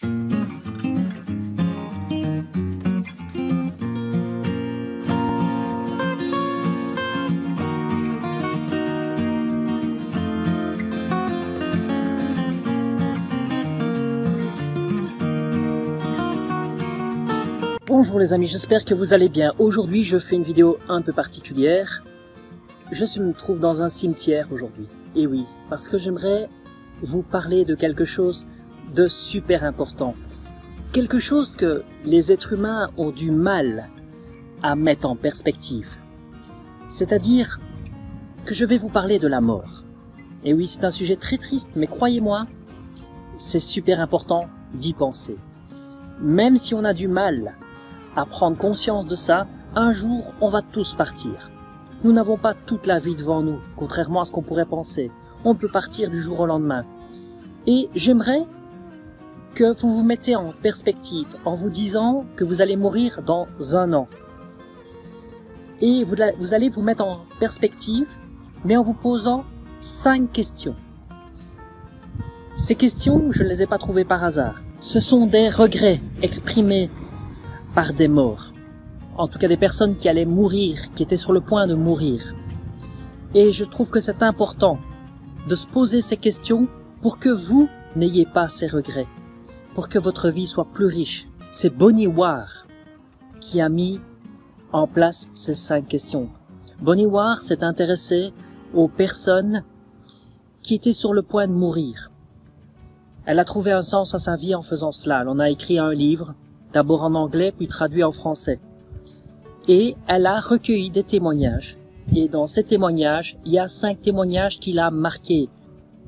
Bonjour les amis, j'espère que vous allez bien. Aujourd'hui, je fais une vidéo un peu particulière. Je me trouve dans un cimetière aujourd'hui. Et oui, parce que j'aimerais vous parler de quelque chose de super important. Quelque chose que les êtres humains ont du mal à mettre en perspective. C'est-à-dire que je vais vous parler de la mort. Et oui, c'est un sujet très triste, mais croyez-moi, c'est super important d'y penser. Même si on a du mal à prendre conscience de ça, un jour on va tous partir. Nous n'avons pas toute la vie devant nous, contrairement à ce qu'on pourrait penser. On peut partir du jour au lendemain. Et j'aimerais que vous vous mettez en perspective en vous disant que vous allez mourir dans 1 an. Et vous allez vous mettre en perspective, mais en vous posant 5 questions. Ces questions, je ne les ai pas trouvées par hasard. Ce sont des regrets exprimés par des morts. En tout cas des personnes qui allaient mourir, qui étaient sur le point de mourir. Et je trouve que c'est important de se poser ces questions pour que vous n'ayez pas ces regrets, pour que votre vie soit plus riche. C'est Bonnie Ware qui a mis en place ces 5 questions. Bonnie Ware s'est intéressée aux personnes qui étaient sur le point de mourir. Elle a trouvé un sens à sa vie en faisant cela. Elle en a écrit un livre, d'abord en anglais, puis traduit en français. Et elle a recueilli des témoignages. Et dans ces témoignages, il y a 5 témoignages qui l'a marqué,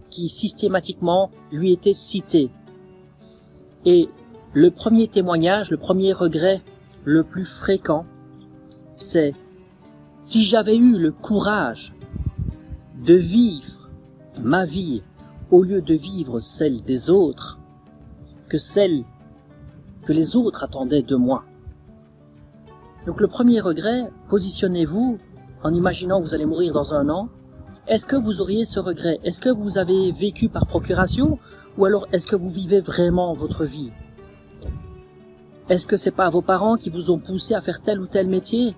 qui systématiquement lui étaient cités. Et le premier témoignage, le premier regret le plus fréquent, c'est « Si j'avais eu le courage de vivre ma vie au lieu de vivre celle des autres, que celle que les autres attendaient de moi. » Donc le premier regret, positionnez-vous en imaginant que vous allez mourir dans 1 an. Est-ce que vous auriez ce regret? Est-ce que vous avez vécu par procuration ou alors est-ce que vous vivez vraiment votre vie? Est-ce que c'est pas vos parents qui vous ont poussé à faire tel ou tel métier?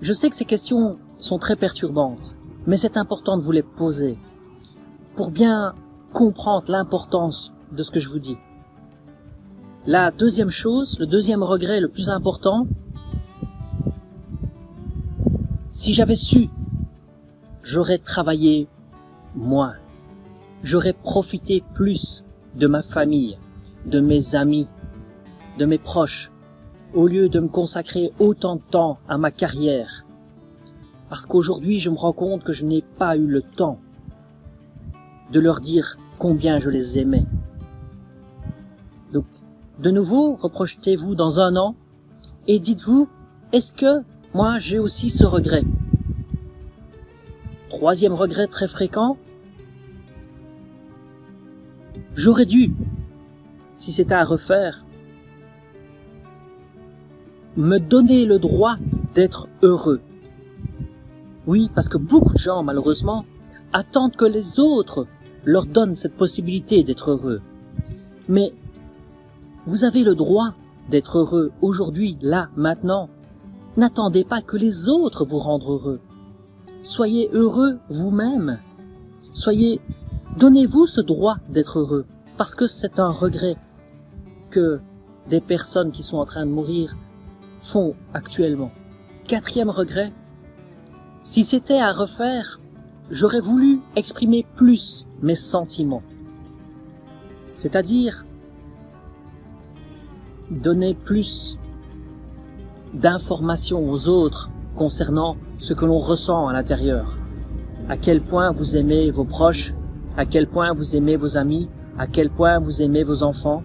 Je sais que ces questions sont très perturbantes, mais c'est important de vous les poser pour bien comprendre l'importance de ce que je vous dis. La deuxième chose, le deuxième regret le plus important, si j'avais su, j'aurais travaillé moins, j'aurais profité plus de ma famille, de mes amis, de mes proches, au lieu de me consacrer autant de temps à ma carrière. Parce qu'aujourd'hui, je me rends compte que je n'ai pas eu le temps de leur dire combien je les aimais. Donc, de nouveau, reprojetez-vous dans 1 an et dites-vous, est-ce que moi j'ai aussi ce regret? Troisième regret très fréquent, j'aurais dû, si c'était à refaire, me donner le droit d'être heureux. Oui, parce que beaucoup de gens, malheureusement, attendent que les autres leur donnent cette possibilité d'être heureux. Mais vous avez le droit d'être heureux aujourd'hui, là, maintenant. N'attendez pas que les autres vous rendent heureux. Soyez heureux vous-même. Donnez-vous ce droit d'être heureux, parce que c'est un regret que des personnes qui sont en train de mourir font actuellement. 4e regret, si c'était à refaire, j'aurais voulu exprimer plus mes sentiments. C'est-à-dire donner plus d'informations aux autres concernant ce que l'on ressent à l'intérieur. À quel point vous aimez vos proches, à quel point vous aimez vos amis, à quel point vous aimez vos enfants.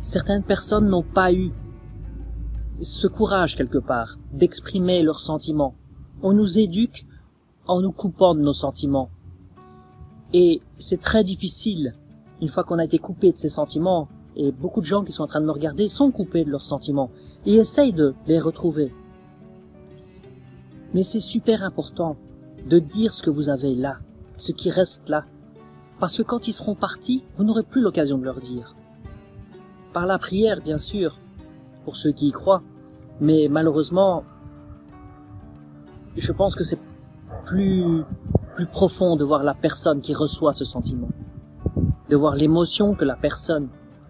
Certaines personnes n'ont pas eu ce courage quelque part d'exprimer leurs sentiments. On nous éduque en nous coupant de nos sentiments. Et c'est très difficile, une fois qu'on a été coupé de ses sentiments, et beaucoup de gens qui sont en train de me regarder sont coupés de leurs sentiments, et essayent de les retrouver. Mais c'est super important de dire ce que vous avez là, ce qui reste là. Parce que quand ils seront partis, vous n'aurez plus l'occasion de leur dire. par la prière, bien sûr, pour ceux qui y croient. Mais malheureusement, je pense que c'est plus profond de voir la personne qui reçoit ce sentiment, de voir l'émotion que la personne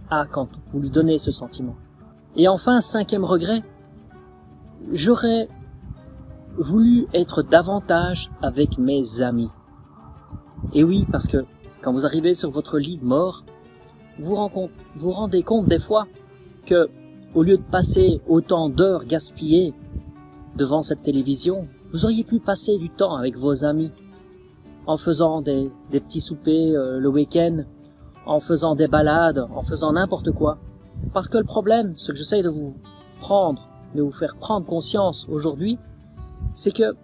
a quand vous lui donnez ce sentiment. Et enfin, 5e regret, j'aurais voulu être davantage avec mes amis. Et oui, parce que quand vous arrivez sur votre lit de mort, vous rendez compte des fois que, au lieu de passer autant d'heures gaspillées devant cette télévision, vous auriez pu passer du temps avec vos amis, en faisant des petits soupers le week-end, en faisant des balades, en faisant n'importe quoi. Parce que le problème, ce que j'essaye de vous faire prendre conscience aujourd'hui, c'est que,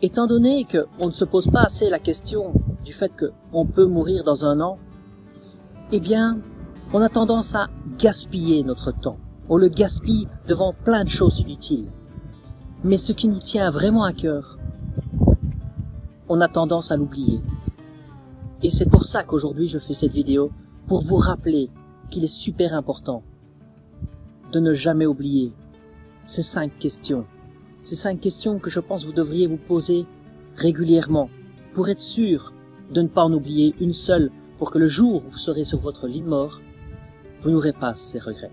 étant donné qu'on ne se pose pas assez la question du fait qu'on peut mourir dans un an, eh bien, on a tendance à gaspiller notre temps. On le gaspille devant plein de choses inutiles. Mais ce qui nous tient vraiment à cœur, on a tendance à l'oublier. Et c'est pour ça qu'aujourd'hui je fais cette vidéo, pour vous rappeler qu'il est super important de ne jamais oublier ces 5 questions. Ces 5 questions que je pense que vous devriez vous poser régulièrement, pour être sûr de ne pas en oublier une seule, pour que le jour où vous serez sur votre lit de mort, vous n'aurez pas ces regrets.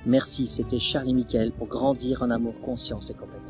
Merci, c'était Charles et Mickaël pour grandir en amour, conscience et compétence.